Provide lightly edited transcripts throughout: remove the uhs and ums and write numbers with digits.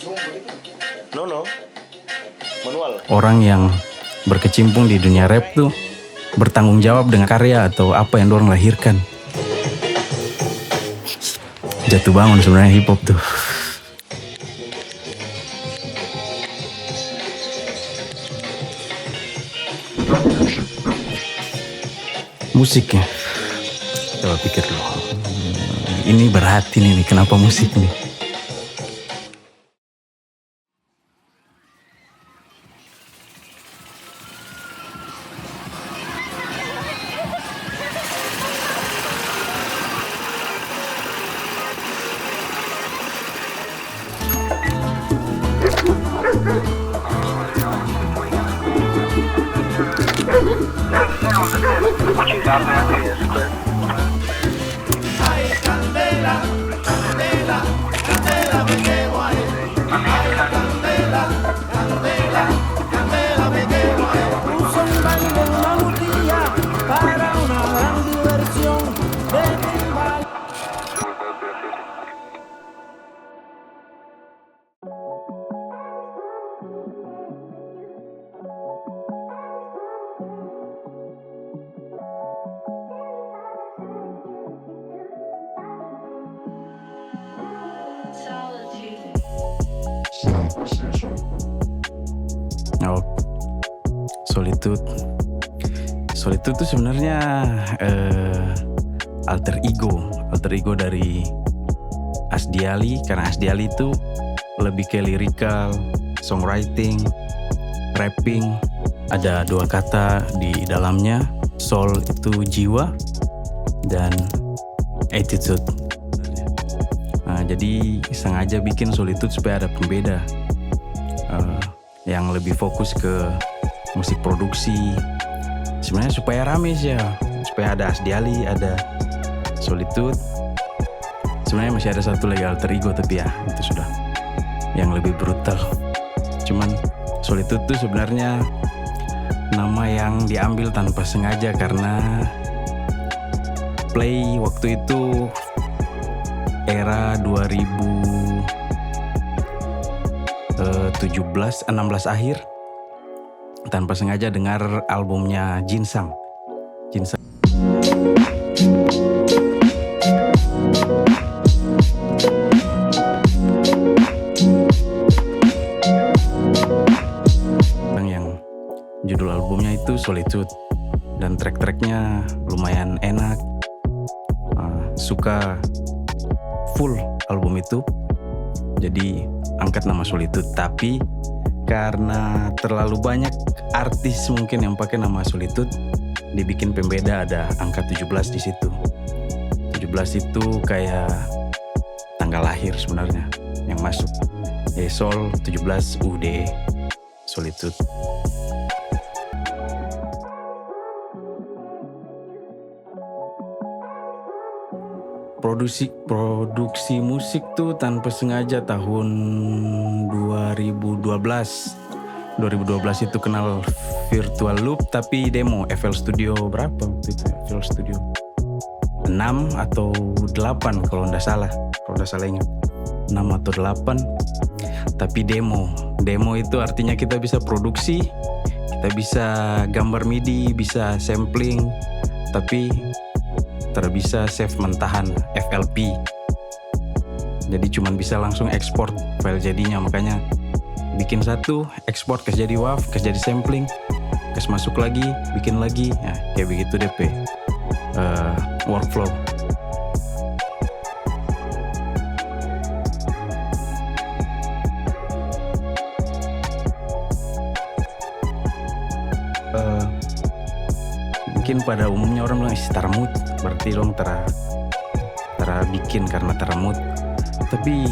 No, manual. Orang yang berkecimpung di dunia rap tuh bertanggung jawab dengan karya atau apa yang dorang lahirkan. Jatuh bangun sebenarnya hip hop tuh. Musiknya, coba pikir dulu. Ini berat ini nih, kenapa musik nih? Oh, Solitude itu sebenarnya alter ego dari Asdiali, karena Asdiali itu lebih ke lirikal, songwriting, rapping. Ada dua kata di dalamnya, soul itu jiwa dan attitude. Nah, jadi sengaja bikin Solitude supaya ada pembeda yang lebih fokus ke musik produksi. Sebenarnya supaya rame sih ya, supaya ada Asdiali, ada Solitude. Sebenarnya masih ada satu lagi alter ego, tapi ya itu sudah yang lebih brutal. Cuman Solitude itu sebenarnya nama yang diambil tanpa sengaja karena Play waktu itu era 2016 akhir, tanpa sengaja dengar albumnya Jinsang. Yang judul albumnya itu Solitude dan track-tracknya lumayan enak. Suka full album itu, jadi angkat nama Solitude. Tapi karena terlalu banyak artis mungkin yang pakai nama Solitude, dibikin pembeda, ada angka 17 di situ. 17 itu kayak tanggal lahir sebenarnya yang masuk. Sol 17 UD Solitude. Produksi musik tuh tanpa sengaja tahun 2012 itu kenal Virtual Loop, tapi demo FL Studio berapa waktu itu? FL Studio 6 atau 8 kalau nggak salah ingat 6 atau 8, tapi demo itu artinya kita bisa produksi, kita bisa gambar MIDI, bisa sampling, tapi bisa save mentahan FLP. Jadi cuman bisa langsung ekspor file jadinya, makanya bikin satu, ekspor kasih jadi WAV, kasih jadi sampling, kasih masuk lagi, bikin lagi. Nah, kayak begitu DP workflow. Mungkin pada umumnya orang bilang tara mood, berarti dong tara bikin karena tara mood. Tapi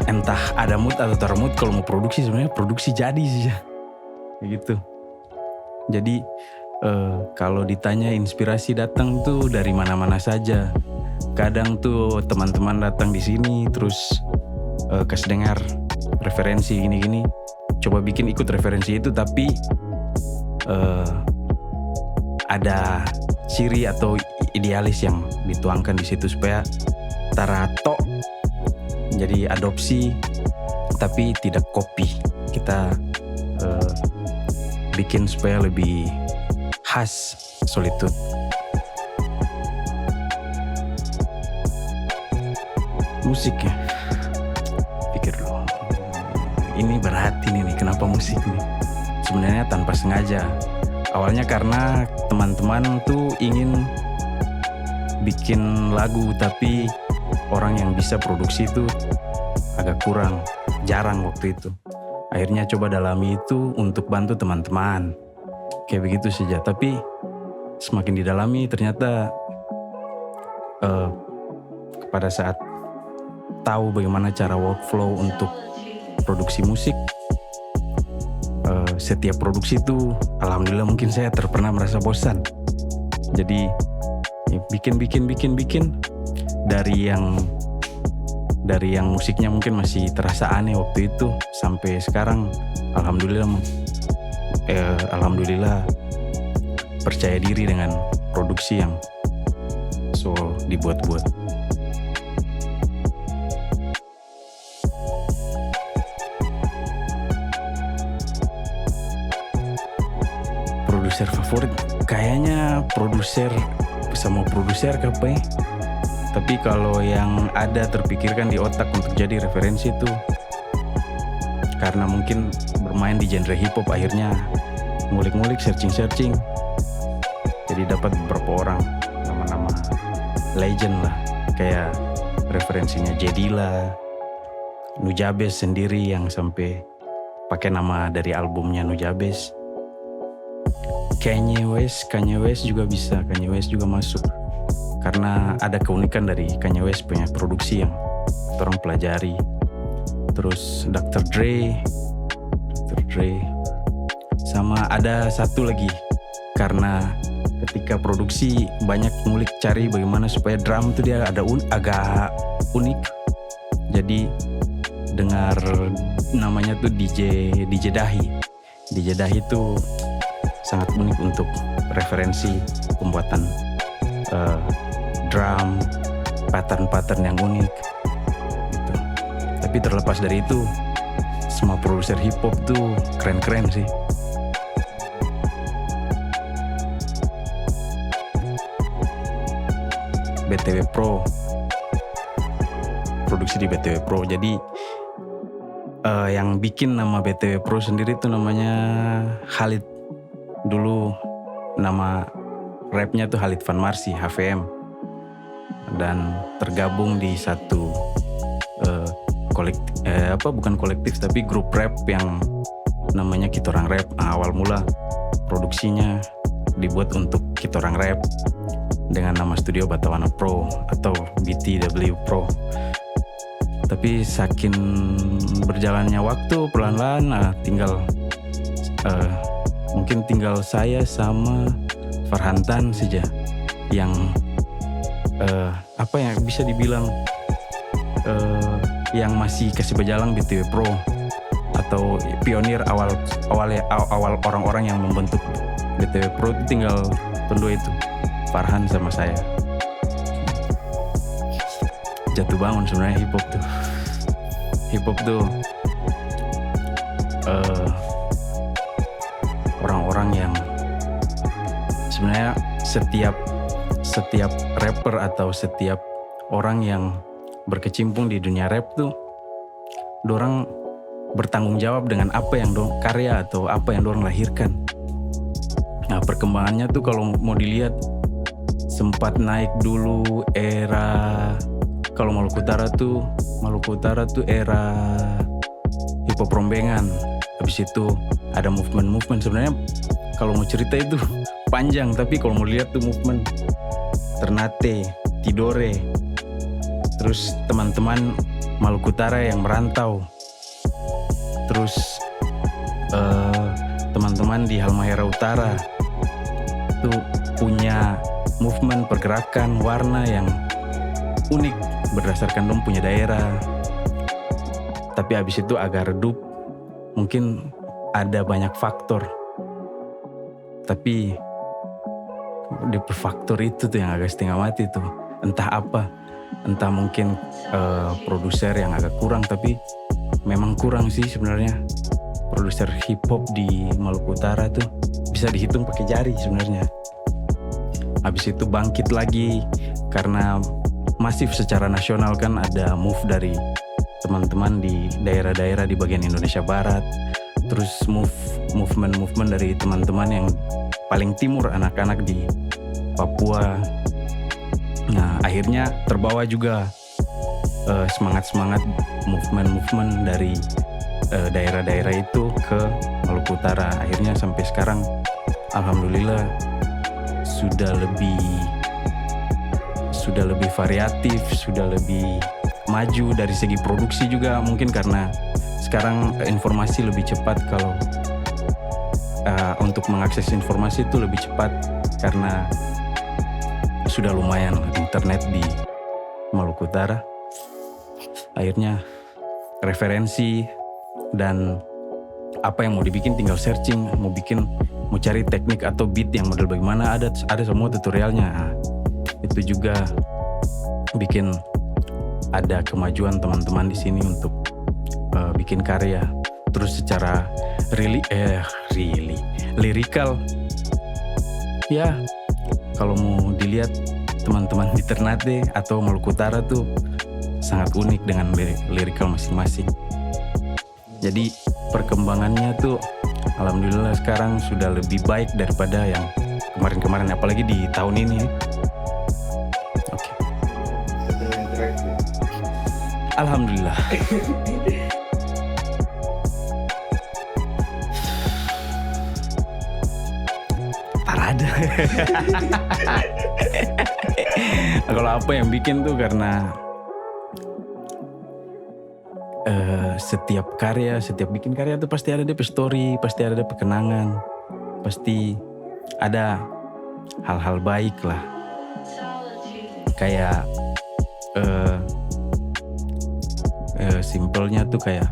entah ada mood atau tara mood, kalau mau produksi sebenarnya produksi jadi sih ya, gitu. Jadi kalau ditanya inspirasi datang tuh dari mana-mana saja. Kadang tuh teman-teman datang di sini terus kasih dengar referensi gini-gini, coba bikin ikut referensi itu, tapi ada ciri atau idealis yang dituangkan di situ supaya tarato jadi adopsi tapi tidak copy. Kita bikin supaya lebih khas Solitude. Musik ya, pikir dulu. Ini berat ini nih, kenapa musik nih? Sebenarnya tanpa sengaja. Awalnya karena teman-teman tuh ingin bikin lagu, tapi orang yang bisa produksi itu agak kurang, jarang waktu itu. Akhirnya coba dalami itu untuk bantu teman-teman. Kayak begitu saja, tapi semakin didalami ternyata pada saat tahu bagaimana cara workflow untuk produksi musik, setiap produksi itu alhamdulillah mungkin saya pernah merasa bosan. Jadi ya bikin dari yang musiknya mungkin masih terasa aneh waktu itu sampai sekarang alhamdulillah percaya diri dengan produksi yang so dibuat-buat. Produser favorit kayaknya produser apa ya? Tapi kalau yang ada terpikirkan di otak untuk jadi referensi itu karena mungkin bermain di genre hip hop, akhirnya ngulik-ngulik, searching. Jadi dapat beberapa orang, nama-nama legend lah, kayak referensinya Jedila, Nujabes sendiri yang sampai pakai nama dari albumnya Nujabes. Kanye West juga bisa, Kanye West juga masuk. Karena ada keunikan dari Kanye West punya produksi yang orang pelajari. Terus Dr. Dre, sama ada satu lagi, karena ketika produksi banyak ngulik cari bagaimana supaya drum itu dia ada agak unik. Jadi dengar namanya tuh DJ Dahi. DJ Dahi itu sangat unik untuk referensi pembuatan drum, pattern yang unik gitu. Tapi terlepas dari itu, semua produser hip hop tuh keren-keren sih. BTW Pro, produksi di BTW Pro. Jadi yang bikin nama BTW Pro sendiri tuh namanya Khalid. Dulu nama rapnya tuh Khalid Van Marsi, HVM, dan tergabung di satu bukan kolektif tapi grup rap yang namanya Kitorang Rap. Awal mula produksinya dibuat untuk Kitorang Rap dengan nama studio Batawana Pro atau BTW Pro. Tapi saking berjalannya waktu pelan-pelan, mungkin tinggal saya sama Farhantan saja yang bisa dibilang yang masih kasih berjalan BTW Pro atau pionir awal orang-orang yang membentuk BTW Pro. Itu tinggal berdua itu, Farhan sama saya. Jatuh bangun sebenarnya hip hop tuh orang-orang yang sebenarnya setiap rapper atau setiap orang yang berkecimpung di dunia rap tuh dorang bertanggung jawab dengan apa yang dorang karya atau apa yang dorang lahirkan. Nah, perkembangannya tuh kalau mau dilihat sempat naik dulu era, kalau Maluku Utara tuh era hip hop rombengan. Habis itu ada movement sebenarnya kalau mau cerita itu panjang, tapi kalau mau lihat tuh movement Ternate, Tidore, terus teman-teman Maluku Utara yang merantau, terus teman-teman di Halmahera Utara tuh punya movement pergerakan warna yang unik berdasarkan dong punya daerah. Tapi habis itu agak redup, mungkin ada banyak faktor. Tapi di faktor itu tuh yang agak setengah mati tuh. Entah apa, entah mungkin produser yang agak kurang, tapi memang kurang sih sebenarnya. Produser hip hop di Maluku Utara tuh bisa dihitung pakai jari sebenarnya. Habis itu bangkit lagi karena masif secara nasional kan, ada move dari teman-teman di daerah-daerah di bagian Indonesia Barat. Terus movement dari teman-teman yang paling timur, anak-anak di Papua. Nah, akhirnya terbawa juga semangat-semangat movement dari daerah-daerah itu ke Maluku Utara. Akhirnya sampai sekarang alhamdulillah sudah lebih variatif, sudah lebih maju dari segi produksi juga, mungkin karena sekarang informasi lebih cepat. Kalau untuk mengakses informasi itu lebih cepat karena sudah lumayan internet di Maluku Utara. Akhirnya referensi dan apa yang mau dibikin tinggal searching, mau cari teknik atau beat yang model bagaimana, ada semua tutorialnya. Nah, itu juga bikin ada kemajuan teman-teman di sini untuk bikin karya. Terus secara lirikal, ya kalau mau dilihat teman-teman di Ternate atau Maluku Utara tuh sangat unik dengan lirikal masing-masing. Jadi perkembangannya tuh alhamdulillah sekarang sudah lebih baik daripada yang kemarin-kemarin, apalagi di tahun ini. Oke. Alhamdulillah. Parada. Kalau apa yang bikin tuh karena setiap bikin karya tuh pasti ada DP story, pasti ada DP kenangan, pasti ada hal-hal baik lah. Kayak simpelnya tuh kayak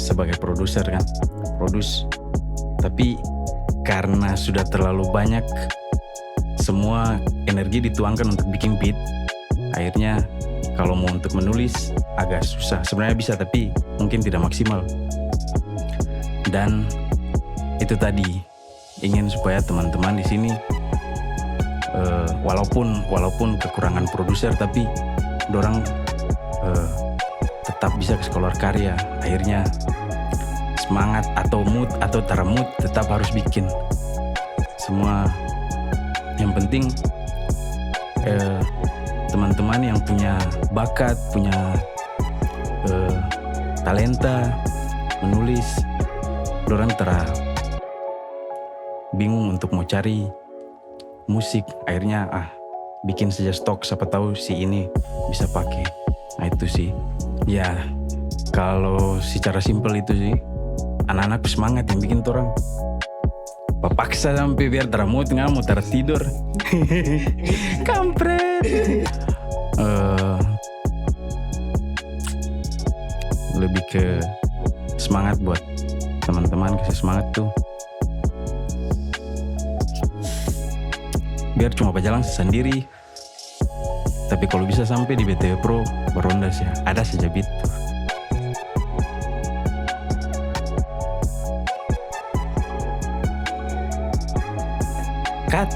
sebagai produser kan, tapi karena sudah terlalu banyak semua energi dituangkan untuk bikin beat, akhirnya kalau mau untuk menulis agak susah. Sebenarnya bisa tapi mungkin tidak maksimal. Dan itu tadi ingin supaya teman-teman di sini walaupun kekurangan produser, tapi dorang tetap bisa keluar karya. Akhirnya semangat atau mood atau tara mood tetap harus bikin. Semua yang penting teman-teman yang punya bakat, punya talenta menulis, dorang bingung untuk mau cari musik, akhirnya bikin saja stok, siapa tahu si ini bisa pakai. Nah itu sih ya, kalau secara simpel itu sih. Anak-anak semangat yang bikin orang paksa sampai biar teramut nggak mau tertidur. Kampret. Lebih ke semangat buat teman-teman, kasih semangat tuh. Biar cuma berjalan sendiri. Tapi kalau bisa sampai di BTW Pro Barondas ya, ada saja beat tuh. Cut.